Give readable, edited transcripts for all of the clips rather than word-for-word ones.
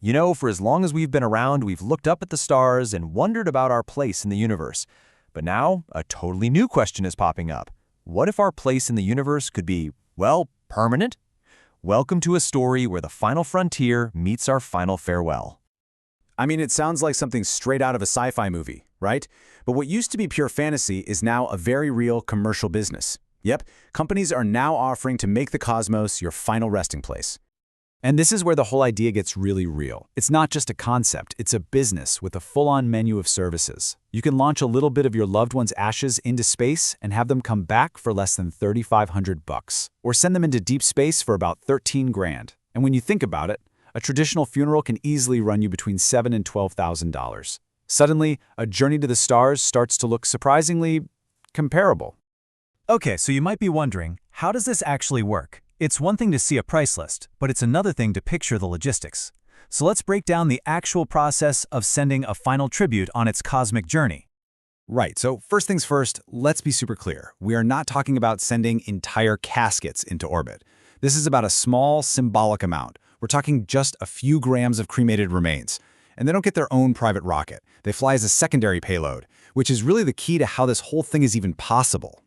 You know, for as long as we've been around, we've looked up at the stars and wondered about our place in the universe. But now, a totally new question is popping up. What if our place in the universe could be, well, permanent? Welcome to a story where the final frontier meets our final farewell. I mean, it sounds like something straight out of a sci-fi movie, right? But what used to be pure fantasy is now a very real commercial business. Yep, companies are now offering to make the cosmos your final resting place. And this is where the whole idea gets really real. It's not just a concept, it's a business with a full-on menu of services. You can launch a little bit of your loved one's ashes into space and have them come back for less than $3,500, or send them into deep space for about 13 grand. And when you think about it, a traditional funeral can easily run you between $7,000 and $12,000. Suddenly, a journey to the stars starts to look surprisingly comparable. Okay, so you might be wondering, how does this actually work? It's one thing to see a price list, but it's another thing to picture the logistics. So let's break down the actual process of sending a final tribute on its cosmic journey. Right, so first things first, let's be super clear. We are not talking about sending entire caskets into orbit. This is about a small, symbolic amount. We're talking just a few grams of cremated remains. And they don't get their own private rocket. They fly as a secondary payload, which is really the key to how this whole thing is even possible.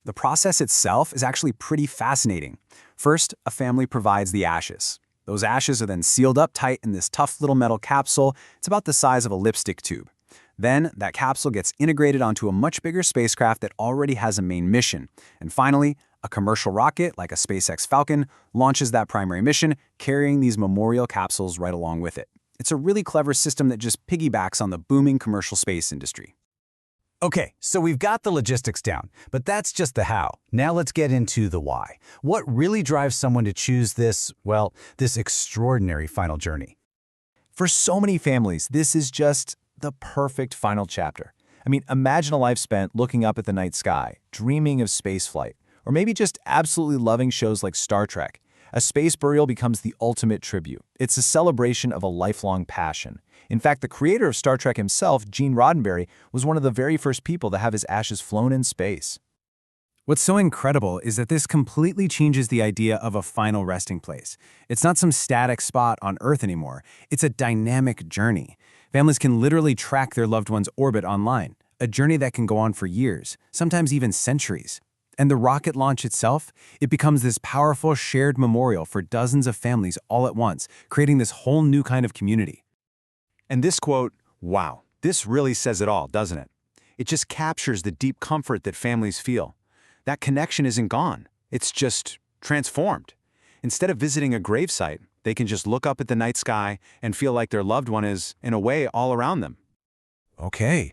The process itself is actually pretty fascinating. First, a family provides the ashes. Those ashes are then sealed up tight in this tough little metal capsule. It's about the size of a lipstick tube. Then, that capsule gets integrated onto a much bigger spacecraft that already has a main mission. And finally, a commercial rocket, like a SpaceX Falcon, launches that primary mission, carrying these memorial capsules right along with it. It's a really clever system that just piggybacks on the booming commercial space industry. Okay, so we've got the logistics down, but that's just the how. Now let's get into the why. What really drives someone to choose this extraordinary final journey? For so many families, this is just the perfect final chapter. I mean, imagine a life spent looking up at the night sky, dreaming of spaceflight, or maybe just absolutely loving shows like Star Trek. A space burial becomes the ultimate tribute. It's a celebration of a lifelong passion. In fact, the creator of Star Trek himself, Gene Roddenberry, was one of the very first people to have his ashes flown in space. What's so incredible is that this completely changes the idea of a final resting place. It's not some static spot on Earth anymore. It's a dynamic journey. Families can literally track their loved one's orbit online, a journey that can go on for years, sometimes even centuries. And the rocket launch itself, it becomes this powerful shared memorial for dozens of families all at once, creating this whole new kind of community. And this quote, wow, this really says it all, doesn't it? It just captures the deep comfort that families feel. That connection isn't gone. It's just transformed. Instead of visiting a gravesite, they can just look up at the night sky and feel like their loved one is, in a way, all around them. Okay,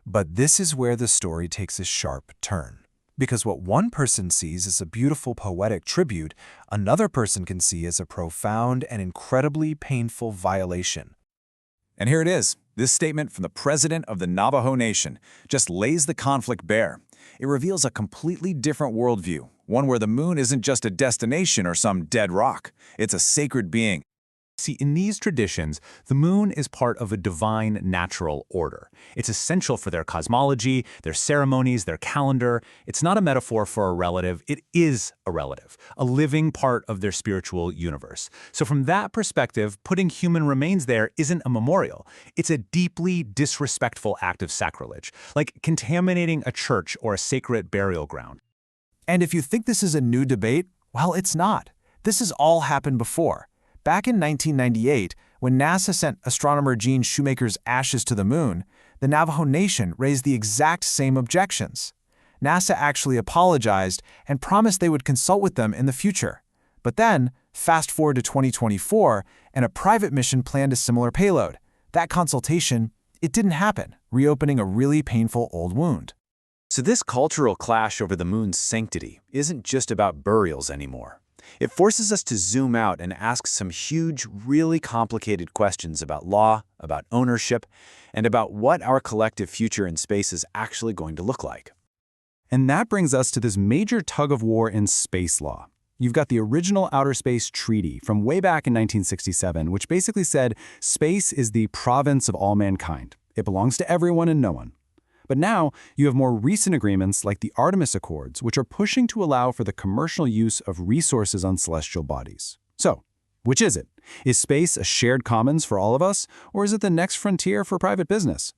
but this is where the story takes a sharp turn. Because what one person sees as a beautiful poetic tribute, another person can see as a profound and incredibly painful violation. And here it is. This statement from the president of the Navajo Nation just lays the conflict bare. It reveals a completely different worldview, one where the moon isn't just a destination or some dead rock. It's a sacred being. See, in these traditions, the moon is part of a divine natural order. It's essential for their cosmology, their ceremonies, their calendar. It's not a metaphor for a relative, it is a relative, a living part of their spiritual universe. So from that perspective, putting human remains there isn't a memorial. It's a deeply disrespectful act of sacrilege, like contaminating a church or a sacred burial ground. And if you think this is a new debate, well, it's not. This has all happened before. Back in 1998, when NASA sent astronomer Gene Shoemaker's ashes to the moon, the Navajo Nation raised the exact same objections. NASA actually apologized and promised they would consult with them in the future. But then, fast forward to 2024, and a private mission planned a similar payload. That consultation, it didn't happen, reopening a really painful old wound. So this cultural clash over the moon's sanctity isn't just about burials anymore. It forces us to zoom out and ask some huge, really complicated questions about law, about ownership, and about what our collective future in space is actually going to look like. And that brings us to this major tug-of-war in space law. You've got the original Outer Space Treaty from way back in 1967, which basically said space is the province of all mankind. It belongs to everyone and no one. But now, you have more recent agreements like the Artemis Accords, which are pushing to allow for the commercial use of resources on celestial bodies. So, Which is it? Is space a shared commons for all of us, or is it the next frontier for private business?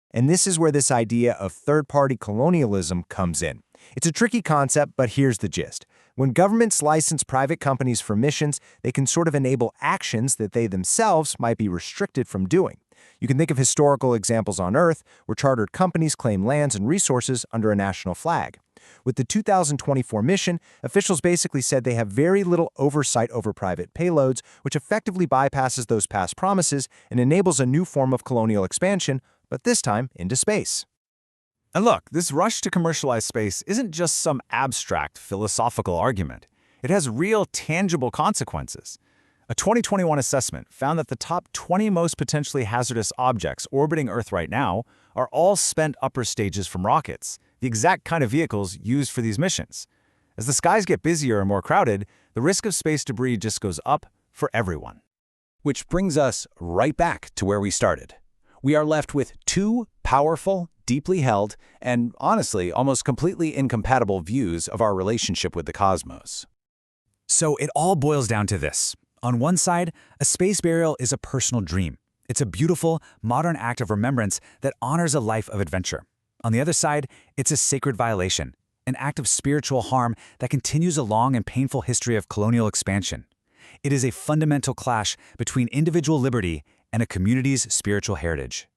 And this is where this idea of third-party colonialism comes in. It's a tricky concept, but here's the gist. When governments license private companies for missions, they can sort of enable actions that they themselves might be restricted from doing. You can think of historical examples on Earth where chartered companies claim lands and resources under a national flag. With the 2024 mission, officials basically said they have very little oversight over private payloads, which effectively bypasses those past promises and enables a new form of colonial expansion, but this time into space. And look, this rush to commercialize space isn't just some abstract philosophical argument. It has real, tangible consequences. A 2021 assessment found that the top 20 most potentially hazardous objects orbiting Earth right now are all spent upper stages from rockets, the exact kind of vehicles used for these missions. As the skies get busier and more crowded, the risk of space debris just goes up for everyone. Which brings us right back to where we started. We are left with two powerful, deeply held, and honestly, almost completely incompatible views of our relationship with the cosmos. So it all boils down to this. On one side, a space burial is a personal dream. It's a beautiful, modern act of remembrance that honors a life of adventure. On the other side, it's a sacred violation, an act of spiritual harm that continues a long and painful history of colonial expansion. It is a fundamental clash between individual liberty and a community's spiritual heritage.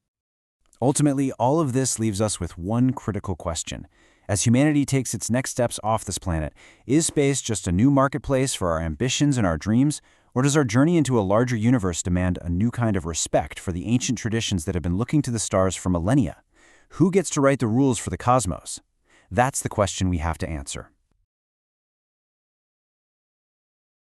Ultimately, all of this leaves us with one critical question. As humanity takes its next steps off this planet, is space just a new marketplace for our ambitions and our dreams, or does our journey into a larger universe demand a new kind of respect for the ancient traditions that have been looking to the stars for millennia? Who gets to write the rules for the cosmos? That's the question we have to answer.